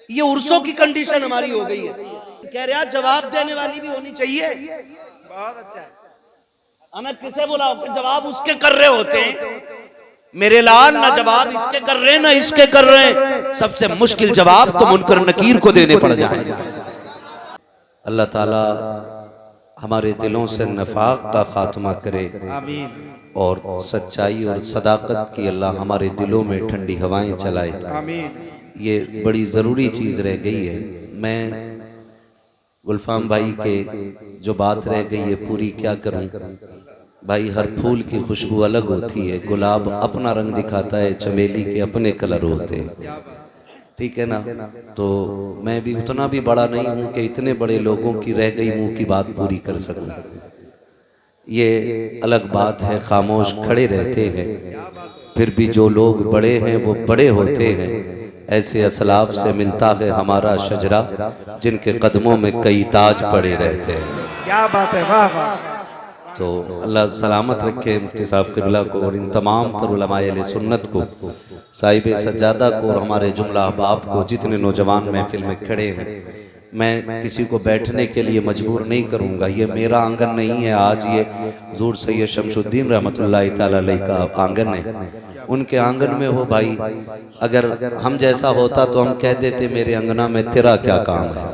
ये उर्सों की कंडीशन हमारी हो गई है। कह रहे हैं जवाब देने वाली भी होनी चाहिए। बहुत अच्छा है। हमें किसे बुलाओ कि जवाब उसके कर रहे होते हैं। मेरे लाल ना जवाब इसके कर रहे हैं ना इसके कर रहे हैं, सबसे मुश्किल जवाब तो मुनकर नकीर को देने पड़ जाए। अल्लाह ताला हमारे दिलों से नफाक का खात्मा करे आमीन और सच्चाई और सदाकत की अल्लाह हमारे दिलों में ठंडी हवाएं चलाए। आमीन। ये बड़ी ज़रूरी चीज़ रह गई है। मैं गुलफाम भाई के जो बात रह गई है पूरी क्या करूं भाई। हर फूल की खुशबू अलग होती है। गुलाब अपना रंग दिखाता है, चमेली के अपने कलर होते हैं, ठीक है ना। तो मैं भी उतना भी बड़ा नहीं हूं कि इतने बड़े लोगों की रह गई मुंह की बात पूरी कर सकूं। ये अलग बात है, खामोश खड़े रहते हैं, फिर भी जो लोग बड़े हैं वो बड़े होते हैं। ऐसे असलाफ से मिलता है हमारा शजरा, जिनके कदमों में कई ताज पड़े रहते हैं। क्या बात है, वाह वाह। तो अल्लाह सलामत रखे मुफ्ती साहब क़िबला को और इन तमाम तर उलमाए अहले सुन्नत को, साहिब सज्जादा को और हमारे जुमला अहबाब को, जितने नौजवान महफिल में खड़े हैं। मैं किसी को बैठने के लिए मजबूर नहीं करूँगा। ये मेरा आंगन नहीं है। आज ये हुज़ूर सैयद शमसुद्दीन रहमतुल्लाहि तआला अलैह का आंगन है। उनके आंगन में हो भाई, अगर हम जैसा होता तो हम कह देते मेरे अंगना में तेरा क्या काम है।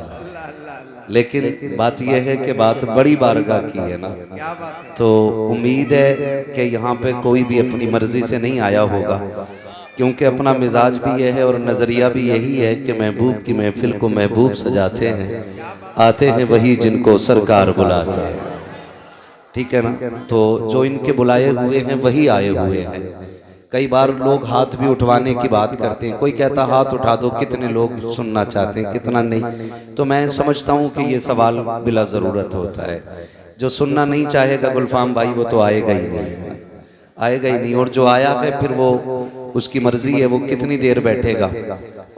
लेकिन बात यह है कि बात बड़ी बारगाह की है ना, तो उम्मीद है कि यहाँ पे कोई भी अपनी मर्जी से नहीं आया होगा, क्योंकि अपना मिजाज भी यह है और नज़रिया भी यही है कि महबूब की महफिल को महबूब सजाते हैं, आते हैं वही जिनको सरकार बुलाते हैं, ठीक है ना। तो जो इनके बुलाए हुए हैं वही आए हुए हैं। कई बार लोग हाथ भी उठवाने की बात करते हैं। कोई कहता हाथ उठा दो, कितने लोग सुनना चाहते हैं कितना नहीं। तो मैं समझता हूँ कि ये सवाल बिला ज़रूरत होता है। जो सुनना नहीं चाहेगा गुलफाम भाई वो तो आएगा ही नहीं, आएगा ही नहीं। और जो आया है फिर वो उसकी मर्जी है, वो कितनी देर बैठेगा।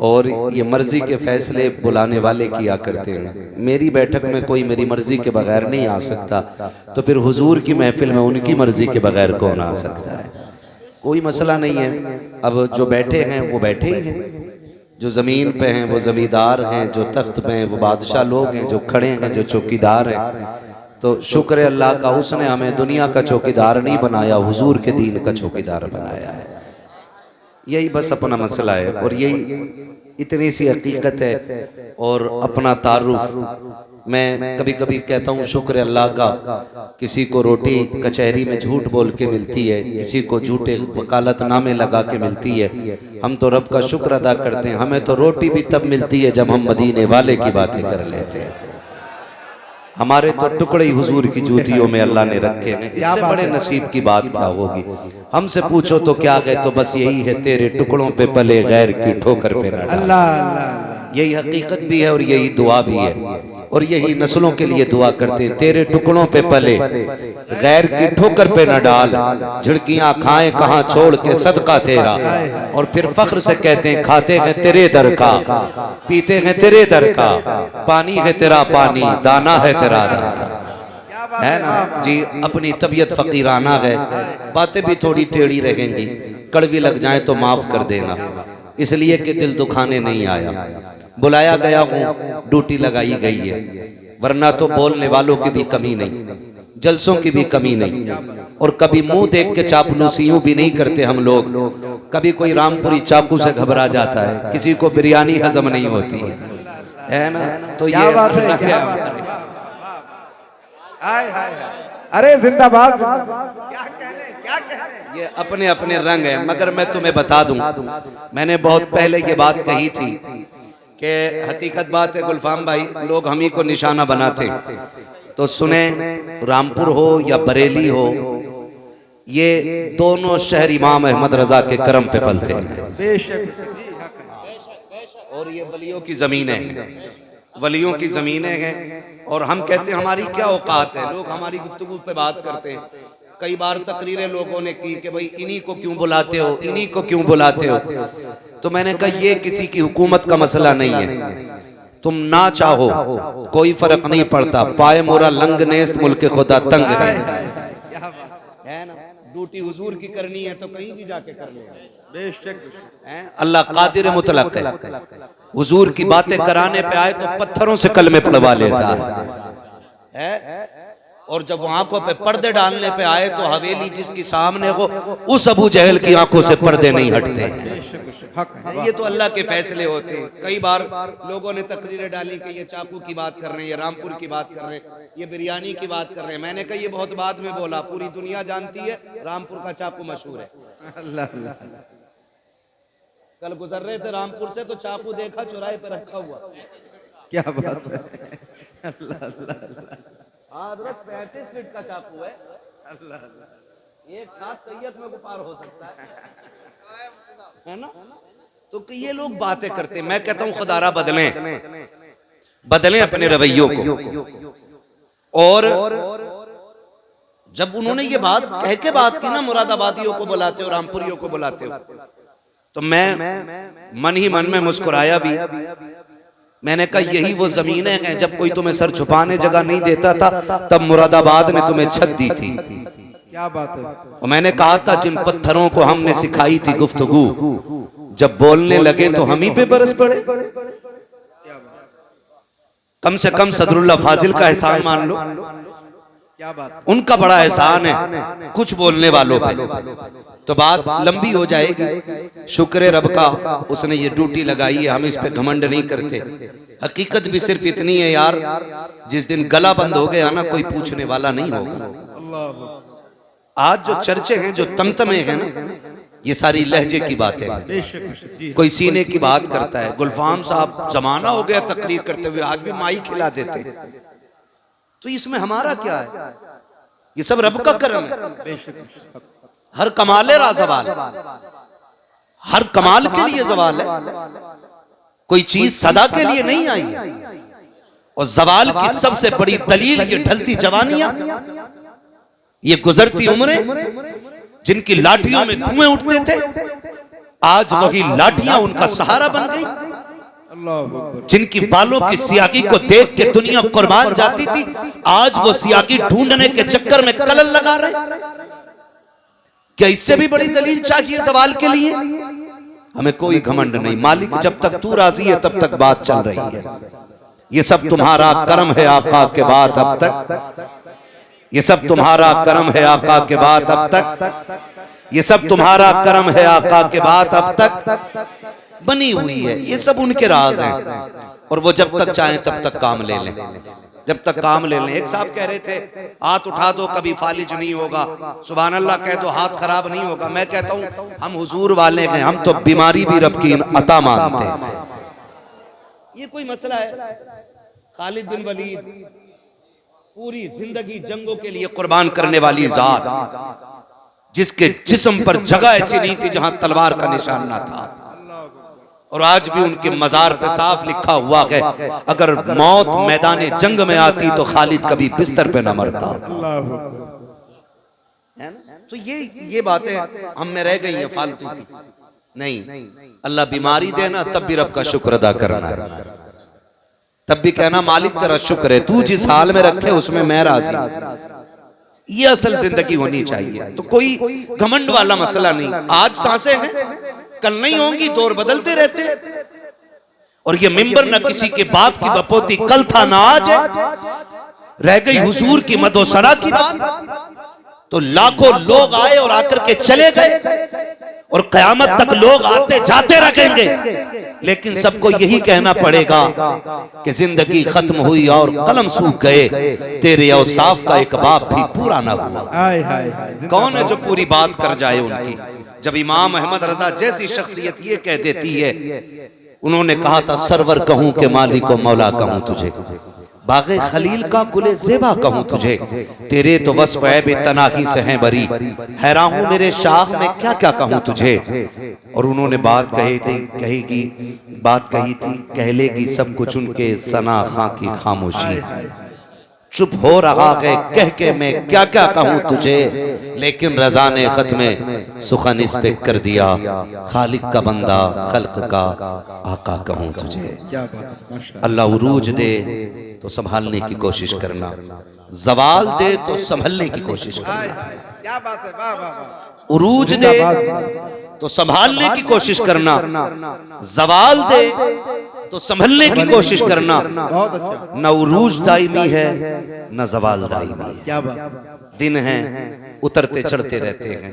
और ये मर्जी के फैसले बुलाने वाले किया करते हैं। मेरी बैठक में कोई मेरी मर्जी के बगैर नहीं आ सकता, तो फिर हुजूर की महफिल में उनकी मर्जी के बगैर कौन आ सकता है। कोई मसला नहीं है। अब जो बैठे हैं वो बैठे ही हैं, जो ज़मीन पे हैं वो ज़मींदार हैं, जो तख्त पे हैं वो बादशाह लोग हैं, जो खड़े हैं जो चौकीदार हैं। तो शुक्र है अल्लाह का, उसने हमें दुनिया का चौकीदार नहीं बनाया, हुजूर के दीन का चौकीदार बनाया है। यही बस अपना मसला है और यही इतनी सी हकीकत है। और अपना तारुफ मैं कभी कभी कहता हूँ शुक्र अल्लाह का, किसी को रोटी कचहरी में झूठ बोल के मिलती है, किसी को झूठे वकालतनामे लगा के मिलती है। हम तो रब का शुक्र अदा करते हैं, हमें तो रोटी भी तब मिलती है जब हम मदीने वाले की बातें कर लेते हैं। हमारे तो टुकड़े ही हुजूर की जूतियों में अल्लाह ने रखे हैं। इससे बड़े नसीब की बात क्या होगी। हमसे पूछो तो क्या है, तो बस यही है तेरे टुकड़ों पे पले गैर की ठोकर पे न डाल। अल्लाह। यही हकीकत भी है और यही दुआ भी है और यही नस्लों के लिए दुआ करते हैं। तेरे टुकड़ों पे पले गैर की ठोकर पे न डाल, झिड़कियां खाएं कहाँ छोड़ के सदका तेरा। और फिर फख्र से कहते हैं खाते हैं तेरे दर का, पीते हैं तेरे दर का, पानी है तेरा पानी, दाना है तेरा दाना, है ना जी। अपनी तबीयत फकीराना है, बातें भी थोड़ी टेढ़ी रहेंगी, कड़वी लग जाए तो माफ कर देना, इसलिए कि दिल दुखाने नहीं आया। बुलाया गया हूँ, ड्यूटी लगाई गई है, वरना तो बोलने वालों की भी कमी नहीं, जलसों की भी कमी नहीं। और कभी मुंह देख के चापलूसियों भी नहीं करते हम लोग। कभी कोई रामपुरी चाकू से घबरा जाता है, किसी को बिरयानी हजम नहीं होती है ना। तो ये बात है, क्या अरे जिंदाबाद। क्या कहने ये अपने अपने रंग है। मगर मैं तुम्हें बता दूं, मैंने बहुत पहले ये बात कही थी कि हकीकत बात है गुलफाम भाई, लोग हम ही को निशाना बनाते। तो सुने, रामपुर हो या बरेली हो, ये दोनों शहर इमाम अहमद रजा के करम पे पलते हैं। बेशक। और ये वलियों की जमीनें हैं, वलियों की जमीनें हैं। और हम कहते हैं हमारी क्या औकात है। लोग हमारी गुफ्तगू पे बात करते हैं। कई बार तकरीरें लोगों ने की कि भाई इन्हीं को क्यों बुलाते हो, इन्हीं को क्यों बुलाते हो। तो मैंने कहा ये किसी की हुकूमत का मसला नहीं है। तुम ना चाहो कोई फर्क नहीं पड़ता, पाए मोरा लंग नेस्त मुल्क खुदा तंग है ना। ड्यूटी हुजूर की करनी है तो कहीं भी जाके कर ले। बेशक अल्लाह कादिर मुतलक है, हुजूर की बातें कराने पे आए तो पत्थरों से कलमे पढ़वा लेता है। और जब वो आंखों पे पर्दे डालने पे आए तो हवेली जिसकी सामने हो उस अबू जहल की आंखों से पर्दे नहीं हटते। हक है। ये तो अल्लाह के फैसले होते हैं। कई बार लोगों ने तकरीरें डाली कि ये चाकू की बात कर रहे हैं, ये रामपुर की बात कर रहे हैं, ये बिरयानी की बात कर रहे हैं। मैंने कहा ये बहुत बाद में बोला, पूरी दुनिया जानती है रामपुर का चाकू मशहूर है। अल्लाह अल्लाह। कल गुजर रहे थे रामपुर से तो चाकू देखा चौराहे पे रखा हुआ। क्या बात है। अल्लाह अल्लाह। हजरत 35 फीट का चाकू है, अल्लाह अल्लाह। एक साथ तैयत में पार हो सकता है ना। तो कि ये लोग बातें करते, मैं कहता हूं खुदारा बदलें अपने रवैयों को। और जब उन्होंने ये बात कह के बात की ना, मुरादाबादियों को बुलाते हो, रामपुरियों को बुलाते हो, तो मैं मन ही मन में मुस्कुराया भी। मैंने कहा यही वो जमीनें हैं जब कोई तुम्हें सर छुपाने जगह नहीं देता था तब मुरादाबाद ने तुम्हें छत दी थी। क्या बात है। और मैंने कहा था जिन पत्थरों को हमने सिखाई थी गुफ्तगू, जब बोलने लगे तो हम ही पे बरस पड़े। कम से कम सदरुल्लाह फाजिल का एहसान मान लो। क्या बात। उनका बड़ा एहसान है कुछ बोलने वालों पे। तो बात लंबी हो जाएगी। शुक्र रब का उसने ये ड्यूटी लगाई है, हम इस पे घमंड नहीं करते। हकीकत भी सिर्फ इतनी है यार, जिस दिन गला बंद हो गया ना कोई पूछने वाला नहीं होगा। आज जो चर्चे हैं, जो तमतमे हैं ना, ये सारी लहजे की बातें हैं। कोई सीने की बात करता है। गुलफाम साहब जमाना हो गया तकरीर करते हुए, आज भी माई खिला देते। तो इसमें हमारा क्या है? ये सब रब का करम है। हर कमाले राज़वाल, हर कमाल के लिए जवाल है। कोई चीज सदा के लिए नहीं आई। और जवाल की सबसे बड़ी दलील ये ढलती जवानियां, ये गुजरती उम्रें, जिनकी लाठियों में धुएं उठते थे, आज वही लाठियां उनका सहारा बन गई। जिनकी बालों की सियागी को देख के दुनिया कुर्बान जाती थी, आज वो सियागी ढूंढने के चक्कर में कलल लगा रहे। क्या इससे भी बड़ी दलील चाहिए सवाल के लिए? हमें कोई घमंड नहीं। मालिक जब तक तू राजी है तब तक बात चल रही है। ये सब तुम्हारा करम है आका के बाद अब तक, ये सब तुम्हारा करम है आका के बाद अब तक, ये सब तुम्हारा करम है आका के बाद अब तक बनी हुई है। ये सब उनके राज हैं। और वो जब तक चाहें तब तक काम ले लें, जब तक काम ले लें। एक साहब कह रहे थे हाथ उठा दो कभी फालिज नहीं होगा, सुभान अल्लाह कह दो हाथ खराब नहीं होगा। मैं कहता हूं हम हुजूर वाले हैं, हम तो बीमारी भी रब की अता मानते हैं। ये कोई मसला है? खालिद बिन वलीद पूरी जिंदगी जंगों के लिए कुर्बान करने वाली जात, जिसके जिस्म पर जगह ऐसी नहीं थी जहां तलवार का निशान ना था। और आज भी उनके मजार पे साफ लिखा हुआ है अगर मौत मैदान जंग में आती तो खालिद कभी बिस्तर पे न मरता। तो ये बातें हम में रह गई हैं फालतू की। नहीं, अल्लाह बीमारी देना तब भी रब का शुक्र अदा करना है, तब भी कहना मालिक तेरा शुक्र है, तू जिस हाल में रखे उसमें मैं राजी। ये असल जिंदगी होनी चाहिए। तो कोई घमंड वाला मसला नहीं। आज सांसें हैं, कल नहीं होंगी, दौर बदलते रहते हैं। और ये मिंबर न किसी के बाप की बपोती कल था ना आज है। रह गई हुजूर की मदोसना की बात तो लाखों लोग आए और आकर के चले गए और कयामत तक लोग आते जाते रहेंगे, लेकिन सबको यही कहना पड़ेगा कि जिंदगी खत्म हुई और कलम सूख गए, तेरे औसाफ का एक बाप भी पूरा ना हुआ। कौन है जो पूरी बात कर जाए उनकी? जब इमाम अहमद रजा जैसी शख्सियत ये कह देती है, उन्होंने कहा था सरवर कहूं के मालिक को मौला कहूं तुझे, बागे खलील का गुले ज़ेबा कहूं तुझे, तेरे तो वस्फ ऐब तनाही से हैं बरी, हैरान हूं मेरे शाख में क्या क्या कहूं तुझे। और उन्होंने बात कही थी, कह लेगी सब कुछ उनके सना खां की खामोशी, चुप हो रहा है कह के मैं क्या क्या कहूं तुझे, लेकिन रजा ने खत में सुखन इस पे कर दिया, खालिक का बंदा खल्क का आका कहूं तुझे। अल्लाह उरूज दे तो संभालने की कोशिश करना, जवाल दे तो संभलने की कोशिश करना। क्या बात है, वाह वाह वाह। उरूज दे तो संभालने की कोशिश करना, जवाल दे तो संभलने की कोशिश करना। बहुत अच्छा, न उरूज दायमी है न जवाल दायमी है। क्या बात। दिन हैं उतरते चढ़ते रहते हैं,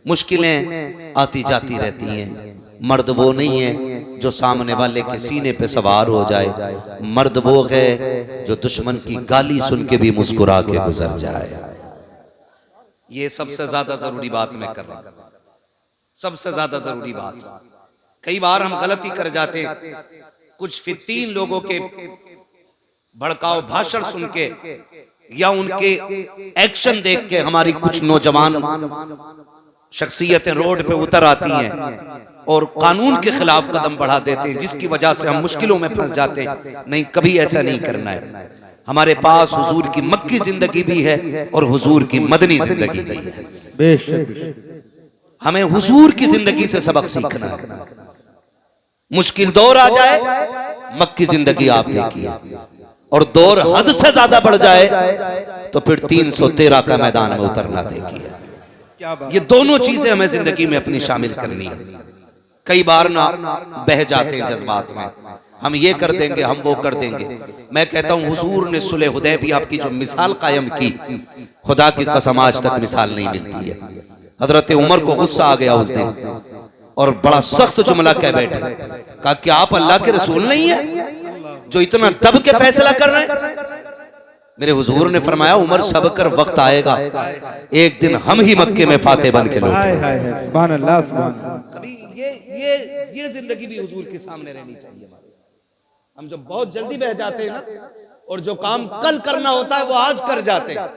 मुश्किलें आती जाती रहती हैं। मर्द वो नहीं है जो सामने वाले के सीने पे सवार हो जाए, मर्द वो है जो दुश्मन की गाली सुन के भी मुस्कुरा के गुजर जाए। ये सबसे ज्यादा जरूरी बात मैं कर रहा हूं, सबसे ज्यादा जरूरी बात। कई बार हम गलती कर जाते हैं, कुछ फित्तीन लोगों के भड़काऊ भाषण सुन के या उनके एक्शन देख के हमारी कुछ नौजवान शख्सियतें रोड पे उतर आती हैं और कानून के खिलाफ कदम बढ़ा देते हैं, जिसकी वजह से हम मुश्किलों में फंस जाते हैं। नहीं, कभी ऐसा नहीं करना है। हमारे पास हुजूर की मक्की जिंदगी भी है और हुजूर की मदनी जिंदगी भी है। बेशक हमें हुजूर की जिंदगी से सबक सीखना है। मुश्किल दौर आ जाए, मक्की जिंदगी आप देखिए, और दौर हद से ज्यादा बढ़ जाए तो फिर 313 का मैदान में उतरना देखिए। क्या बात। ये दोनों चीजें हमें जिंदगी में अपनी शामिल करनी है। कई बार ना बह जाते हैं जज्बात में, हम ये कर देंगे, हम वो कर देंगे। मैं कहता हूं हुजूर ने सुलह हुदैबिया की जो मिसाल कायम की, खुदा की कसम आज तक मिसाल नहीं मिलती है। हजरत उमर को गुस्सा आ गया उस दिन और बड़ा सख्त जुमला कह बैठे, कहा कि आप अल्लाह के रसूल नहीं है जो इतना दब के फैसला कर रहे हैं। मेरे हुजूर ने फरमाया, उमर सब कर वक्त आएगा, एक दिन हम ही मक्के में फाते बन के लौटेंगे। सुभान अल्लाह, सुभान अल्लाह। कभी ये जिंदगी भी हुजूर के सामने रहनी चाहिए। हम जो बहुत जल्दी बह जाते हैं ना, और जो काम कल करना होता है वो आज कर जाते हैं,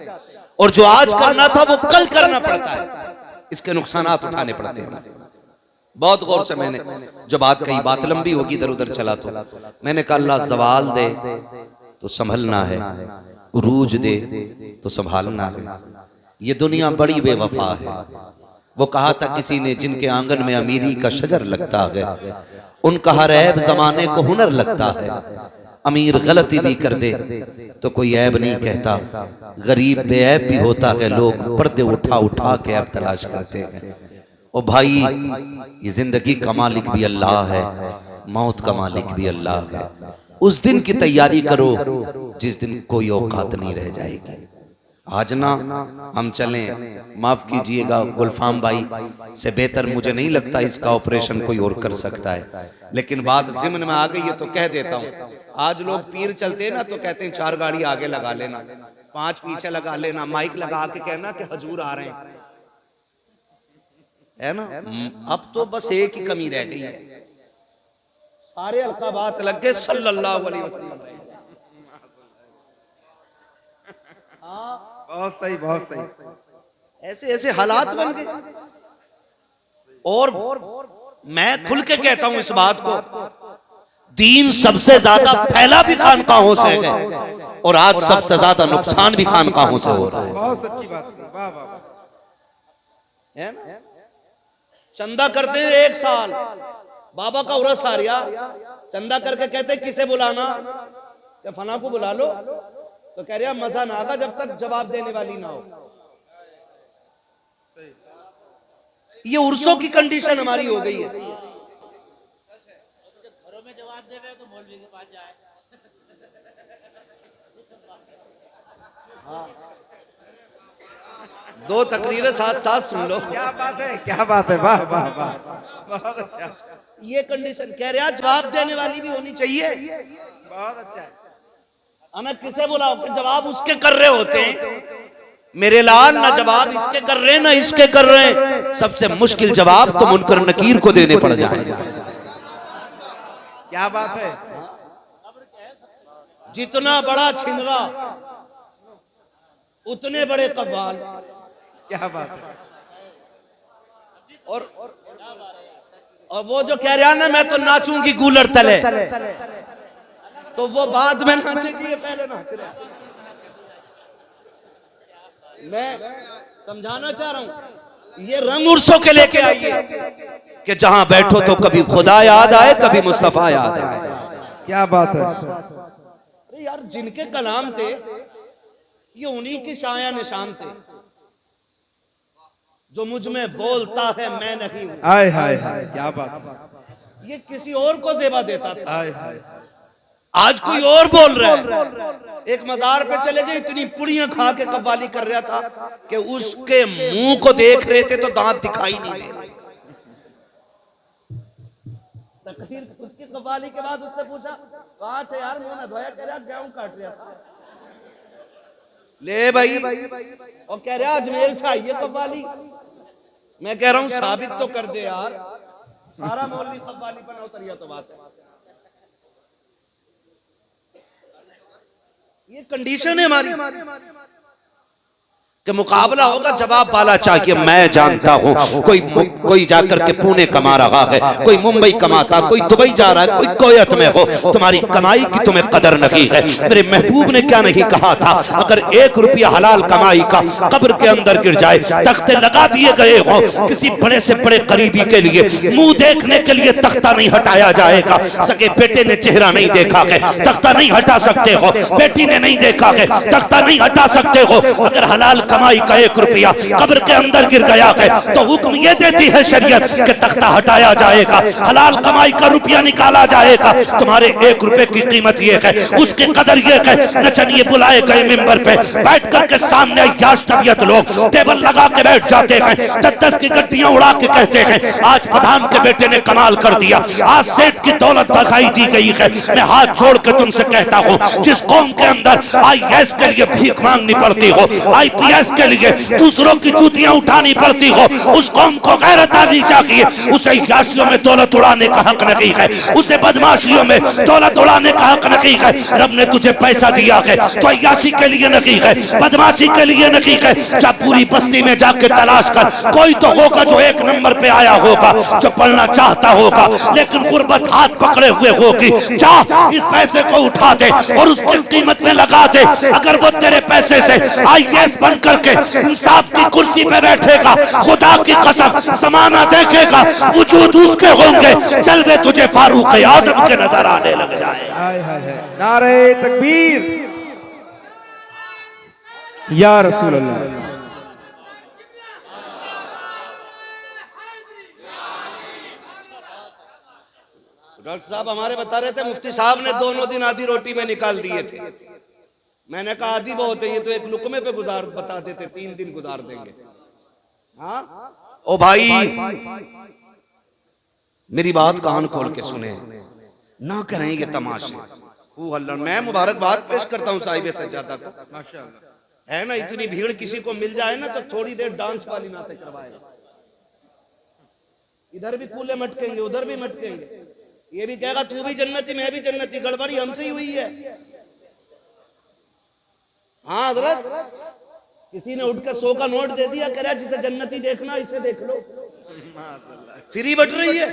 और जो आज करना था वो कल करना पड़ता है। इसके नुकसानात उठाने पड़ते हैं। बहुत गौर से मैंने जो बात कही, बात लंबी होगी, इधर उधर चला तो मैंने कहा अल्लाह जवाल दे तो संभलना है, उरूज दे तो संभालना है। ये दुनिया बड़ी बेवफा है। वो कहा था किसी ने, जिनके आंगन में अमीरी का शजर लगता है, उनका हर ऐब जमाने को हुनर लगता है। अमीर गलती भी कर दे तो कोई ऐब नहीं कहता, गरीब बेऐब भी होता है, लोग पर्दे उठा उठा के ऐब तलाश करते हैं। ओ भाई, ये जिंदगी का मालिक भी अल्लाह है, मौत का मालिक भी अल्लाह है। उस दिन की तैयारी करो जिस दिन कोई औकात नहीं रह जाएगी। आज ना हम चलें, माफ कीजिएगा गुलफाम भाई से बेहतर मुझे नहीं लगता इसका ऑपरेशन कोई और कर सकता है, लेकिन बात ज़िम्न में आ गई है तो कह देता हूँ। आज लोग पीर चलते हैं ना तो कहते हैं 4 गाड़ी आगे लगा लेना, 5 पीछे लगा लेना, माइक लगा के कहना कि हजूर आ रहे हैं, है ना। अब तो बस एक ही कमी रह गई है, सारे अलकाबात लग गए सल्लल्लाहु अलैहि वसल्लम। बहुत सही, बहुत सही। ऐसे ऐसे हालात बन गए। और मैं खुल के कहता हूं इस बात को, दीन सबसे ज्यादा फैला भी खानकाहों से है और आज सबसे ज्यादा नुकसान भी खानकाहों से हो रहा है। बहुत सच्ची बात, वाह वाह। है ना? चंदा करते हैं 1 साल, बाबा का उरस आ रहा, चंदा करके कहते किसे बुलाना, क्या फला को बुला लो, तो कह रहा मजा ना आता जब तक जवाब देने वाली ना हो। ये उर्सों की कंडीशन हमारी हो गई है। घरों में जवाब देवे तो मौलवी के पास जाए। दो तकरीरें साथ साथ सुन लो। क्या बात है, क्या बात है, वाह वाह वाह, बहुत अच्छा। ये कंडीशन कह रहा जवाब देने वाली भी होनी चाहिए। बहुत अच्छा है। अना किसे बुलाओ कि जवाब उसके कर रहे होते हैं। मेरे लाल, ना जवाब इसके कर रहे ना इसके कर रहे हैं, सबसे मुश्किल जवाब तो मुनकर नकीर को देने पड़ जाए। क्या बात है। जितना बड़ा छिंदरा उतने बड़े कव्वाल। क्या बात है। और वो जो कह रहा ना मैं तो नाचूंगी गूलर तले, तो वो बाद में नाचेगी, ये पहले नाच रहा। मैं समझाना चाह रहा हूं, ये रंग उर्सों के लेके आइए कि जहां बैठो तो कभी खुदा याद आए, कभी मुस्तफा याद आए। क्या बात है। अरे यार, जिनके कलाम थे ये उन्हीं की शाया निशान थे। जो मुझ में बोलता है मैं नहीं हूं। हाय हाय हाय, क्या बात। ये किसी और को जेबा देता था, हाय हाय, आज कोई और बोल रहा है। एक मजार पे चले गए, इतनी पुड़ियां खा के कव्वाली कर रहा था कि उसके मुंह को देख रहे थे तो दांत दिखाई नहीं दे रहे। तकरीर उसकी कव्वाली के बाद उससे पूछा, कहाँ थे यार, मुंह न धोया, कह रहा गेहूं काट रहा था। ले भाई, और कह रहा अजमेर से आई है कव्वाली। मैं कह रहा हूं साबित तो कर दे यार, सारा मौलवी कव्वाली पर उतरिया तो बात है। ये कंडीशन है हमारी कि मुकाबला होगा, जवाब वाला चाहिए। मैं जानता हूं कोई जाकर के पुणे कमा रहा है, कोई मुंबई कमाता, कोई दुबई जा रहा है, कोई कोयत में हो। तुम्हारी कमाई की तुम्हें कदर नहीं है। मेरे महबूब ने क्या नहीं कहा था, अगर 1 रुपया हलाल कमाई का कब्र के अंदर गिर जाए, तख्ते लगा दिए गए हो, किसी बड़े से बड़े करीबी के लिए मुंह देखने के लिए तख्ता नहीं हटाया जाएगा। सके बेटे ने चेहरा नहीं देखा है, तख्ता नहीं हटा सकते हो। बेटी ने नहीं देखा है, तख्ता नहीं हटा सकते हो। अगर हलाल कमाई का 1 रुपया कब्र के अंदर गिर गया है तो हुक्म ये देती है शरीयत कि तख्ता हटाया जाएगा, हलाल कमाई का रुपया निकाला जाएगा। तुम्हारे 1 रुपए की कीमत ये है, उसकी कदर ये है। नचनिए बुलाए गए मिंबर पे, बैठ करके सामने याश तबीयत लोग टेबल लगा के बैठ जाते हैं, 10-10 की गड्डियां उड़ा के कहते हैं आज प्रधान के बेटे ने कमाल कर दिया, आज सेठ की दौलत दिखाई दी गई है। मैं हाथ जोड़ के तुमसे कहता हूं, जिस कौम के अंदर IAS के लिए भीख मांगनी पड़ती हो, IPS के लिए दूसरों की जूतियां उठानी पड़ती हो, उस कौम को गैरत आनी चाहिए। उसे याशियों में दौलत उड़ाने का हक नहीं है, उसे बदमाशियों में दौलत उड़ाने का हक नहीं है। रब ने तुझे पैसा दिया है तो अय्याशी के लिए नहीं है, बदमाशी के लिए नहीं है। जब पूरी बस्ती में जाके तलाश कर, कोई तो होगा जो 1 नंबर पे आया होगा, जो पढ़ना चाहता होगा, लेकिन गुर्बत हाथ पकड़े हुए होगी। जा इस पैसे को उठा दे और उसकी कीमत में लगा दे। अगर वो तेरे पैसे से IAS बन करके इंसाफ की कुर्सी पे बैठेगा, खुदा की कसम समाना देखेगा, वजूद उसके होंगे, जलवे तुझे फारूक आजम के नजर आने लग जाए। हाय हाय हाय, नारे तकबीर, या रसूल अल्लाह। डॉक्टर साहब हमारे बता रहे थे, मुफ्ती साहब ने दोनों दिन आधी रोटी में निकाल दिए थे। मैंने कहा आधी बहुत है, ये तो 1 लुकमे पे गुजार बता देते, 3 दिन गुजार देंगे। हाँ ओ भाई, मेरी बात कान खोल के सुने, ना करें ये तमाशे। मैं मुबारकबाद पेश करता हूँ साहिब सज्जादा को, माशाअल्लाह। है ना, इतनी भीड़ किसी को मिल जाए ना तो थोड़ी देर डांस वाली नाते करवाएगा। इधर भी कूले मटकेंगे, उधर भी मटकेंगे। ये भी कहेगा तू भी जन्नती मैं भी जन्नती, गड़बड़ी हमसे ही हुई है। हाँ हजरत, किसी ने उठ कर 100 का नोट दे दिया, कह रहा जिसे जन्नती देखना इसे देख लो, फ्री बट रही है,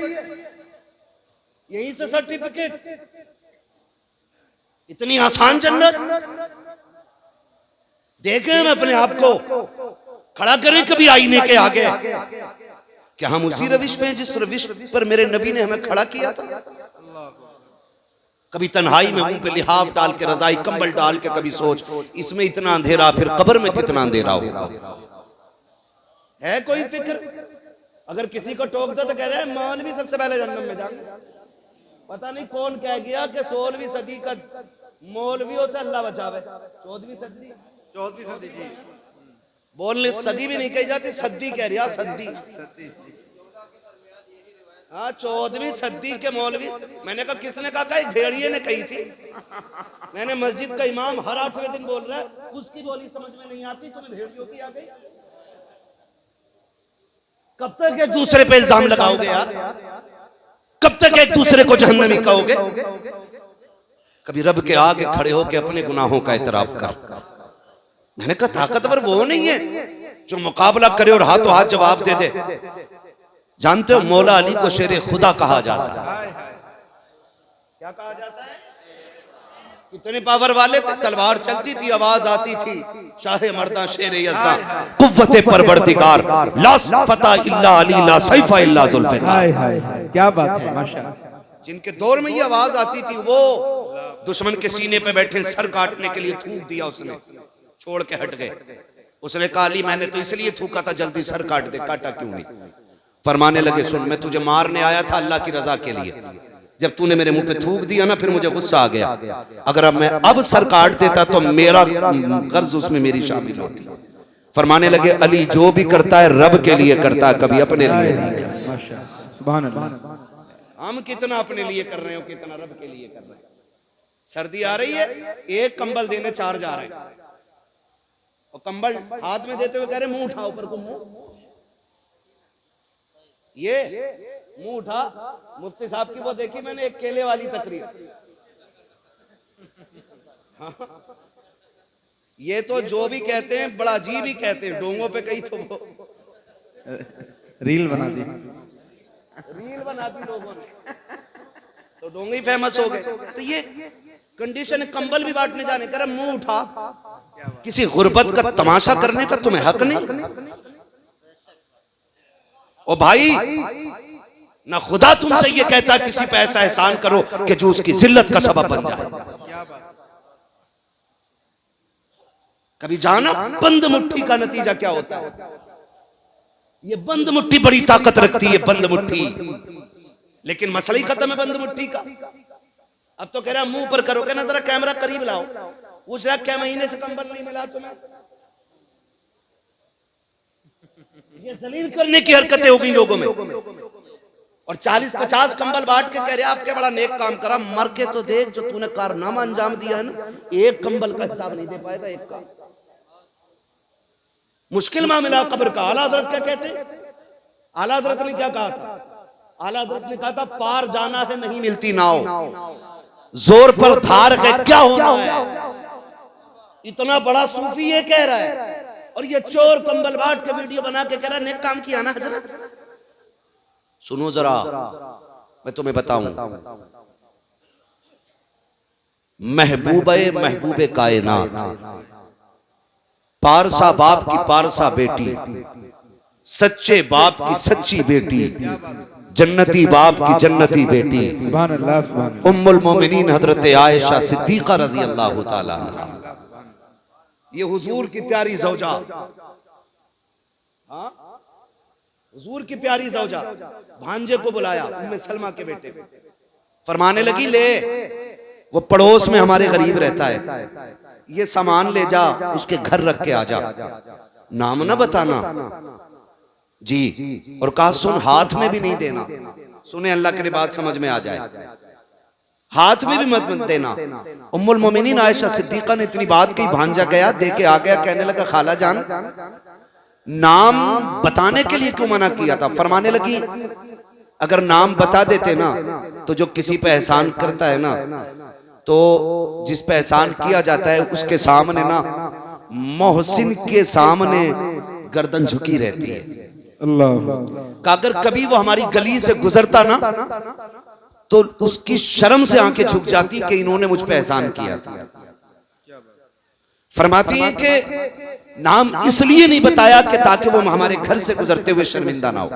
यहीं से सर्टिफिकेट। इतनी आसान जन्नत देखें हम अपने आप को, खड़ा करें कभी आईने के आगे, क्या हम उसी रविश में जिस रविश पर मेरे नबी ने हमें खड़ा किया था। कभी तन्हाई में मुंह पे लिहाफ डाल के, रजाई कंबल डाल के, कभी सोच इसमें इतना अंधेरा, फिर कब्र में कितना अंधेरा होगा। है कोई फिक्र? अगर किसी को टोक दो तो कह रहे हैं मौलवी सबसे पहले जन्नत में जाएंगे। पता नहीं कौन कह गया कि 16वीं सदी का मौलवियों से अल्लाह बचावे। 14वीं सदी जी, बोलने सदी भी नहीं कही जाती, सदी कह रहा, सदी। हाँ 14वीं सदी के मौलवी। मैंने कहा किसने कहा था? भेड़िए ने कही थी। मैंने मस्जिद का इमाम हर 8वें दिन बोल रहा है, उसकी बोली समझ में नहीं आती, तुम्हें भेड़ियों की आ गई। कब तक एक दूसरे पे इल्जाम लगाओगे यार? कब तक एक दूसरे को जहन्नमी कहोगे? कभी रब के आगे खड़े होके अपने गुनाहों का एतराफ कर। मैंने कहा ताकतवर वो नहीं है जो मुकाबला करे और हाथों हाथ जवाब दे दे। जानते हो मौला अली को शेरे खुदा कहा जाता है। क्या कहा जाता है? कितने पावर वाले थे, तलवार चलती थी, आवाज आती थी, शाहे मर्दा शेरे यज़दा, कुव्वते परवरदिगार, ला फता इल्ला अली, ला सैफा इल्ला जुल्फ़िकार। क्या बात है, माशाअल्लाह। जिनके दौर में ये आवाज आती थी, वो दुश्मन के सीने पे बैठे, सर काटने के लिए थूक दिया उसने, छोड़ के हट गए। उसने कहा अली मैंने तो इसलिए थूका था जल्दी सर काट दे, काटा क्यों नहीं? फरमाने लगे सुन, मैं तुझे मारने आया था अल्लाह की रजा के लिए, जब तूने मेरे मुंह पे थूक दिया ना फिर मुझे गुस्सा आ गया, अगर अब मैं अब सर काट देता तो मेरा गर्ज उसमें मेरी शामिल होती। फरमाने लगे अली जो भी करता है रब के लिए करता है, कभी अपने लिए नहीं। माशाअल्लाह, सुभान अल्लाह। हम कितना अपने लिए कर रहे हो, कितना रब के लिए कर रहे हैं। सर्दी आ रही है, एक कंबल देने 4 जा रहे हैं, और कंबल हाथ में देते हुए कह रहे मुंह उठा ऊपर को, मुंह ये मुंह उठा। मुफ्ती साहब की वो देखी मैंने एक केले वाली तकरीर। हाँ। ये तो जो भी कहते हैं बड़ा अजीब ही कहते हैं, डोंगों पे कहीं तो वो रील बना दी, रील बना दी लोगों ने, तो डोंगे ही फेमस हो गए। तो ये कंडीशन, कंबल भी बांटने जाने कर मुंह उठा, किसी गुर्बत का तमाशा करने का तुम्हें हक नहीं। ओ भाई ना खुदा तुमसे ये कहता किसी पे ऐसा एहसान करो कि जो उसकी जिल्लत का सबब बन जाए। कभी जाना बंद मुट्ठी का नतीजा क्या होता है? ये बंद मुट्ठी बड़ी ताकत रखती है, बंद मुट्ठी, लेकिन मसला ही खत्म है बंद मुट्ठी का। अब तो कह रहा मुंह पर करो, कहना जरा कैमरा करीब लाओ, पूछ रहा क्या महीने से कंबल नहीं मिला तुम्हें? ये जलील करने की हरकतें हो गई लोगों में। और 40-50 कंबल बांट के कह रहे आप क्या बड़ा नेक काम करा, मर के तो देख जो तूने कारनामा अंजाम दिया है ना, एक कंबल का हिसाब नहीं दे पाएगा एक का। मुश्किल मामला कब्र का। आला हज़रत क्या कहते? आला हज़रत ने क्या कहा था? आला हज़रत ने कहा था पार जाना है नहीं मिलती नाव, जोर पर धार के क्या होना है। इतना बड़ा सूफी ये कह रहा है, और ये चोर कंबल बांट के वीडियो बना के कह रहा नेक काम किया ना हज़रत। सुनो जरा, मैं तुम्हें बताऊं, महबूबे कायनात, पारसा बाप की पारसा बेटी, सच्चे बाप की सच्ची बेटी, जन्नती बाप की जन्नती बेटी, सुभान अल्लाह, सुभान अल्लाह। उम्मुल मोमिनीन हजरत आयशा सिद्दीका रज़ी अल्लाह ताला अन्हा, ये हुजूर की प्यारी ज़ौजा, हाँ हुजूर की प्यारी ज़ौजा, भांजे को बुलाया उम्मे सलमा के बेटे, फरमाने लगी ले वो पड़ोस में हमारे गरीब रहता है, ये सामान ले जा उसके घर रख के आ जा, नाम ना बताना जी, और कहा सुन हाथ में भी नहीं देना। सुने अल्लाह के लिए बात समझ में आ जाए, हाथ में भी मत देना। उम्मुल मोमिनीन आयशा सिद्दीका ने इतनी बात कही, भांजा गया दे के आ गया, कहने लगा खाला जान नाम बताने के लिए क्यों मना किया था? फरमाने लगी अगर नाम बता देते ना तो जो किसी पे एहसान करता है ना, तो जिस पे एहसान किया जाता है उसके सामने ना, मोहसिन के सामने गर्दन झुकी रहती है। अल्लाह, अगर कभी वो हमारी गली से गुजरता ना तो उसकी शर्म से आंखें झुक जाती कि इन्होंने मुझ पे एहसान किया था। फरमाती है कि नाम इसलिए नहीं बताया कि ताकि वो हमारे घर से गुजरते हुए शर्मिंदा ना हो।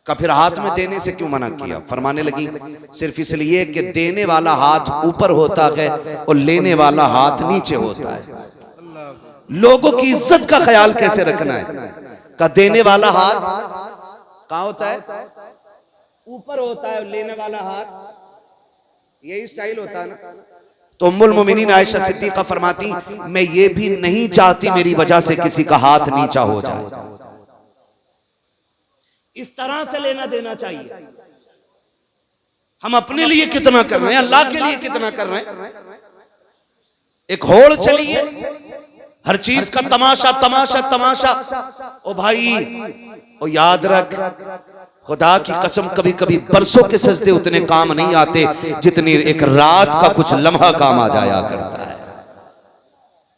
का फिर हाथ में देने से क्यों मना किया? फरमाने लगी सिर्फ इसलिए कि देने वाला हाथ ऊपर होता है और लेने वाला हाथ नीचे होता है। लोगों की इज्जत का ख्याल कैसे रखना है? का देने वाला हाथ कहाँ होता है? ऊपर होता है, और लेने वाला हाथ यही स्टाइल होता है ना। तो उम्मुल मोमिनीन आयशा सिद्दीका फरमाती मैं ये भी नहीं चाहती मेरी वजह से किसी का हाथ नीचा हो जाए। इस तरह से लेना देना चाहिए। हम अपने लिए कितना कर रहे हैं, अल्लाह के लिए कितना कर रहे हैं? एक होड़ चली है, हर चीज का तमाशा तमाशा तमाशा। ओ भाई ओ याद रख, खुदा की कसम कभी कभी बरसों के सजदे उतने काम नहीं आते जितनी एक रात का कुछ लम्हा काम आ जाया करता है।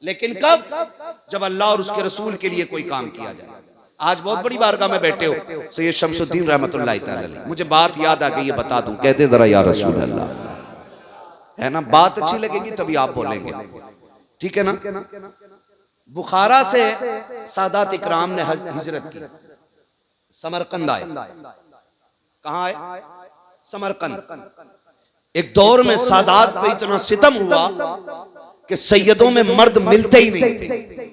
लेकिन कब? जब अल्लाह और उसके रसूल के लिए कोई काम किया जाए। आज बहुत बड़ी बारगाह में बैठे हो सैयद शमसुद्दीन रहमतुल्लाह तआला अलैह, मुझे बात याद आ गई है, बता दूं, कहते जरा या रसूल अल्लाह, है ना? बात अच्छी लगेगी तभी आप बोलेंगे, ठीक है ना? बुखारा से सादात इकराम ने हिजरत की, समरकंद आए। कहां आए? समरकंद। एक दौर में सादात पे इतना सितम हुआ कि सैयदों में मर्द मिलते ही नहीं थे।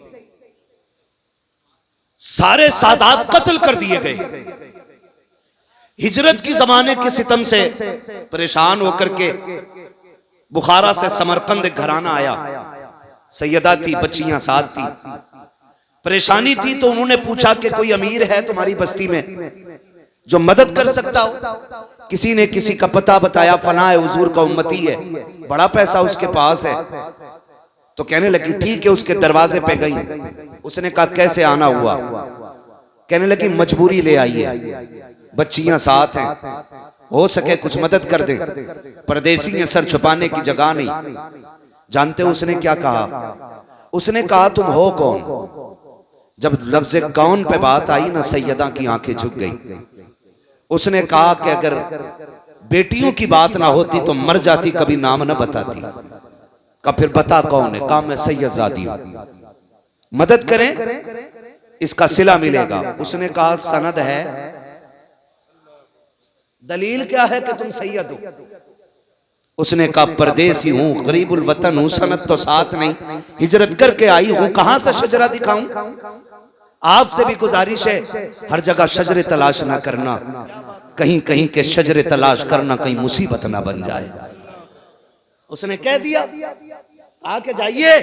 सारे सादात कत्ल कर दिए गए। हिजरत की जमाने के सितम से परेशान होकर के बुखारा से समरकंद घराना आया। सैयदा थी, बच्चियां साथ थी, परेशानी थी, तो उन्होंने पूछा कि कोई अमीर है तुम्हारी बस्ती में जो मदद कर सकता हो। किसी ने किसी का पता बताया, फलां है, हुजूर का उम्मती है, बड़ा पैसा उसके पास है। तो कहने लगी ठीक है, उसके दरवाजे पे गई। उसने कहा कैसे आना हुआ? कहने लगी मजबूरी ले आई है, बच्चियां साथ हैं, हो सके कुछ मदद कर दे। परदेसी है, सर छुपाने की जगह नहीं। जानते हो उसने क्या कहा? उसने कहा तुम हो कौन? जब लफ्ज़ कौन पे बात आई ना, सैयदा की आंखें झुक गई। उसने कहा कि अगर बेटियों की बात ना होती तो मर जाती, कभी नाम ना बताती। कहा फिर बता कौन है? कहा मैं सैयदजादी हूं, मदद करें, इसका सिला मिलेगा। उसने कहा सनद है, दलील क्या है कि तुम सैयद हो? उसने कहा परदेसी हूं, गरीबुल वतन हूं, सनद तो साथ नहीं, हिजरत करके आई हूं, कहां से शजरा दिखाऊं? आपसे भी गुजारिश है, हर जगह शजरे तलाश ना करना, कहीं कहीं के शजरे तलाश करना कहीं मुसीबत ना बन जाए। उसने कह दिया आके जाइए,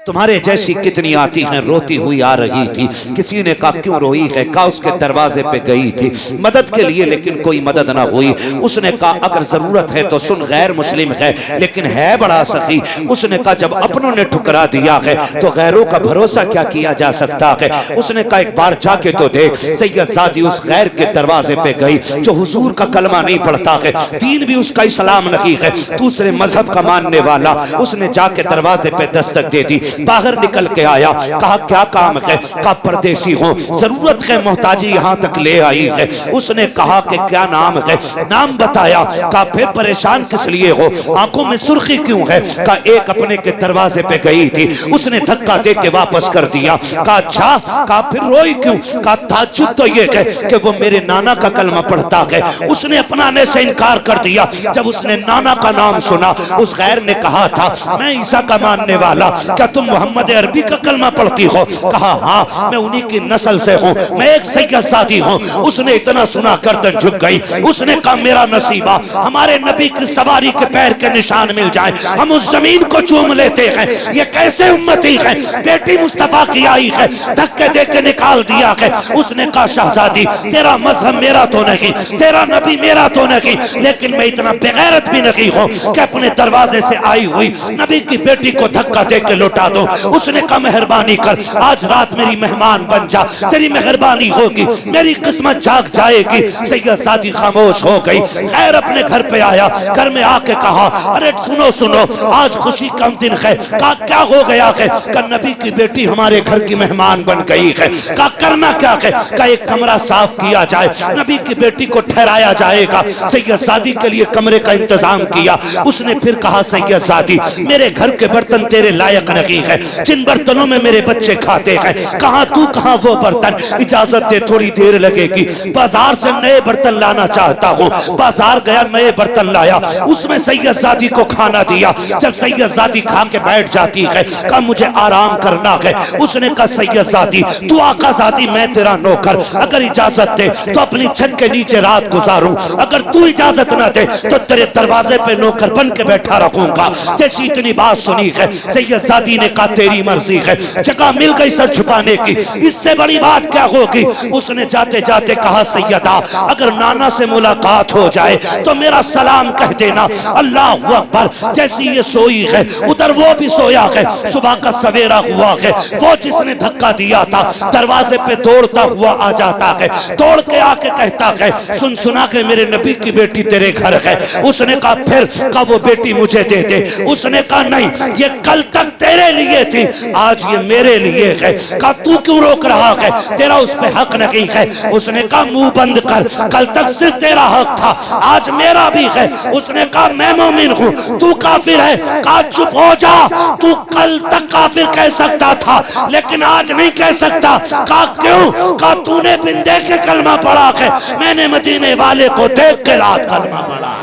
तुम्हारे जैसी कितनी आती हैं, रोती हुई आ रही थी। किसी ने कहा क्यों रोई है? कहा उसके दरवाजे पे गई थी मदद के लिए, लेकिन कोई मदद ना हुई। उसने कहा अगर जरूरत है तो सुन, गैर मुस्लिम है लेकिन है बड़ा सखी। उसने कहा जब अपनों ने ठुकरा दिया है तो गैरों का भरोसा क्या किया जा सकता है? उसने कहा एक बार जाके तो देख। सैयदजादी उस गैर के दरवाजे पे गई जो हुजूर का कलमा नहीं पढ़ता है, दीन भी उसका इस्लाम नहीं है, दूसरे मजहब का मानने वाला। उसने जाके दरवाजे पे दस्तक दे दी, बाहर निकल के आया। कहा क्या काम है? कहा परदेसी हो, जरूरत है, मोहताजी यहाँ तक ले आई है। उसने कहा कि क्या नाम है? नाम बताया। कहा फिर परेशान किस लिए हो? आंखों में सुर्खी क्यों है? कहा एक अपने के दरवाजे पे गई थी, उसने धक्का दे के वापस कर दिया। कहा अच्छा? कहा फिर रोई क्यों? कहा ताज्जुब तो ये है कि वो मेरे नाना का कलमा पढ़ता है, उसने अपनाने से इनकार कर दिया। जब उसने नाना का नाम सुना, उस गैर ने कहा था मैं ईसा का मानने वाला, क्या तुम मोहम्मद अरबी का कलमा पढ़ती हो? कहा हाँ, मैं उन्हीं की नस्ल से हूँ, मैं एक सैयदजादी हूँ। उसने इतना सुना गर्दन झुक गई। उसने कहा मेरा नसीबा हमारे नबी की सवारी के पैर के निशान मिल जाए, हम उस जमीन को चूम लेते हैं। ये कैसे उम्मती है? बेटी मुस्तफा की आई है, धक्के दे के निकाल दिया है। उसने कहा शहजादी तेरा मजहब मेरा तो नहीं, तेरा नबी मेरा तो नहीं, लेकिन मैं इतना बेगैरत भी नहीं हूँ कि अपने दरवाजे से आई हुई नबी की बेटी को धक्का दे के लौटा दो। उसने कहा मेहरबानी कर, आज रात मेरी मेहमान बन जा, तेरी मेहरबानी होगी, मेरी किस्मत जाग जाएगी। सैयदजादी खामोश हो गई। खैर अपने घर पे आया, घर में आके कहा अरे सुनो सुनो, आज खुशी का दिन है। कहा क्या हो गया है? कहा नबी की बेटी हमारे घर की मेहमान बन गई है। कहा करना क्या है? कहा एक कमरा साफ किया जाए, नबी की बेटी को ठहराया जाएगा। सैयदजादी के लिए कमरे का इंतजाम किया। उसने फिर कहा सैयदजादी मेरे घर के बर्तन तेरे लायक नहीं है, जिन बर्तनों में मेरे बच्चे खाते हैं, कहां तू कहां वो बर्तन, इजाजत दे थोड़ी देर लगेगी, बाजार से नए बर्तन लाना चाहता हूँ। बाजार गया, नए बर्तन लाया, उसमें सैयदजादी को खाना दिया। जब सैयदजादी खा के बैठ जाती है, कहा मुझे आराम करना है। उसने कहा सैयदजादी तू आकाजादी, मैं तेरा नौकर, अगर इजाजत दे तो अपनी छत के नीचे रात गुजारूं, अगर तू इजाजत ना दे तो तेरे दरवाजे पे नौकर बन के बैठा रखूंगा। जैसी इतनी बात सुनी है, सैयदजादी ने कहा तेरी मर्जी है, जगह मिल गई सर छुपाने की, इससे बड़ी बात क्या होगी? उसने जाते जाते कहा सैयदा अगर नाना से मुलाकात हो जाए तो मेरा सलाम कह देना। अल्लाह अकबर। जैसी ये सोई है उधर वो भी सोया है। सुबह का सवेरा हुआ है, वो जिसने धक्का दिया था दरवाजे पे दौड़ता हुआ आ जाता है, दौड़ के आके कहता है सुन सुना के मेरे नबी की बेटी तेरे घर है। उसने कहा फिर? कहा वो बेटी मुझे दे दे। उसने कहा नहीं, ये कल तक तेरे लिए थी, आज ये मेरे लिए है। कहा तू क्यों रोक रहा है? तेरा उस पे हक नहीं है। उसने कहा मुंह बंद कर, कल तक सिर्फ तेरा हक था, आज मेरा भी है। उसने कहा मैं मोमिन हूँ, तू काफिर है। कहा चुप हो जा, तू कल तक काफिर कह सकता था लेकिन आज नहीं कह सकता। कहा क्यों? कहा तूने बिन देखे कलमा पढ़ा है, मैंने मदीने वाले को देख के रात कलमा पढ़ा।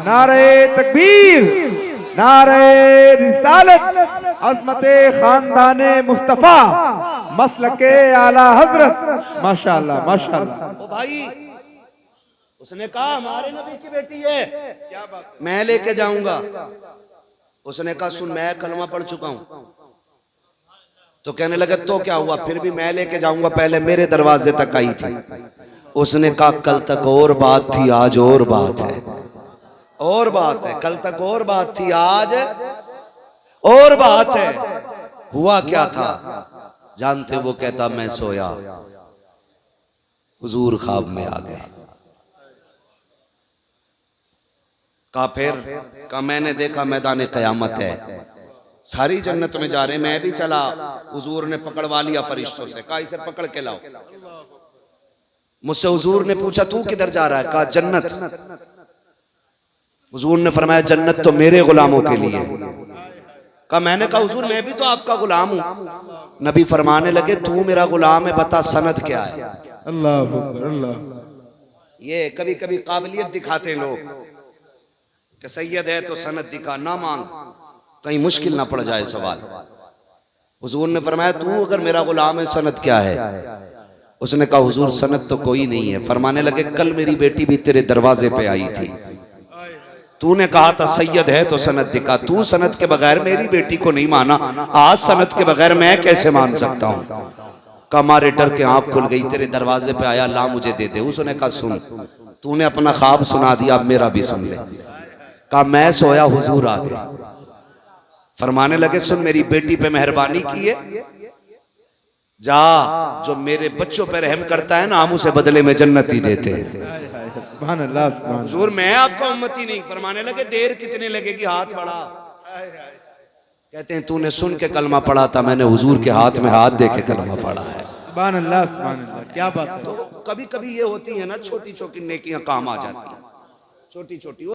नारे तकबीर, नारे रिसालत, अज़मते खानदाने मुस्तफा। मसलके आला हजरत। माशाअल्लाह माशाअल्लाह। ओ भाई, उसने कहा हमारे नबी की बेटी है, क्या बात, मैं लेके जाऊंगा। उसने कहा सुन, मैं कलमा पढ़ चुका हूं। तो कहने लगे तो क्या हुआ, फिर भी मैं लेके जाऊंगा, पहले मेरे दरवाजे तक आई थी। उसने कहा कल तक और बात थी, आज और बात है। और बात है, कल तक और बात थी, आज और बात है। हुआ क्या था जानते? वो कहता मैं सोया, हुजूर ख्वाब में आ गए। कहा फिर? कहा मैंने देखा मैदान क़यामत है, सारी जन्नत में जा रहे, मैं भी चला। हुजूर ने पकड़वा लिया फरिश्तों से, कहा इसे पकड़ के लाओ। मुझसे हुजूर ने पूछा तू किधर जा रहा है? कहा जन्नत। हुजूर ने फरमाया जन्नत तो मेरे गुलामों के लिए। कहा मैंने कहा हुजूर मैं भी तो आपका गुलाम हूं। नबी फरमाने लगे तू मेरा गुलाम है, बता सनद क्या है? अल्लाह अकबर अल्लाह। ये कभी कभी काबिलियत दिखाते लोग कि सैयद है तो सनद दिखा, ना मांग, कहीं मुश्किल ना पड़ जाए सवाल। हुजूर ने फरमाया तू अगर मेरा गुलाम है सनद क्या है? उसने कहा हुजूर सनद तो कोई नहीं है। फरमाने लगे कल मेरी बेटी भी तेरे दरवाजे पे आई थी, तूने कहा था सैयद है तो सनद दिखा, तू सनद के बगैर मेरी बेटी को नहीं माना, आज सनद के बगैर मैं कैसे मान सकता हूं? कहा मारे डर के आंख खुल गई, तेरे दरवाजे पे आया, ला मुझे दे दे। उसने कहा सुन, तूने अपना ख्वाब सुना दिया, अब मेरा भी सुन ले। कहा मैं सोया, हुजूर आ गए। फरमाने लगे सुन, मेरी बेटी पे मेहरबानी की है, जा जो मेरे बच्चों पे रहम करता है ना, हम उसे बदले में जन्नत ही देते हैं। सुभान अल्लाह सुभान। हुजूर मैं आपका उम्मती नहीं। फरमाने लगे देर कितने लगेगी, हाथ बढ़ा। कहते हैं तूने सुन के कलमा पढ़ा था, मैंने हुजूर के हाथ में हाथ दे के कलमा पढ़ा है। सुभान अल्लाह सुभान अल्लाह, क्या बात है। तो कभी कभी ये होती है ना, छोटी छोटी नेकियां काम आ जाती हैं, छोटी छोटी।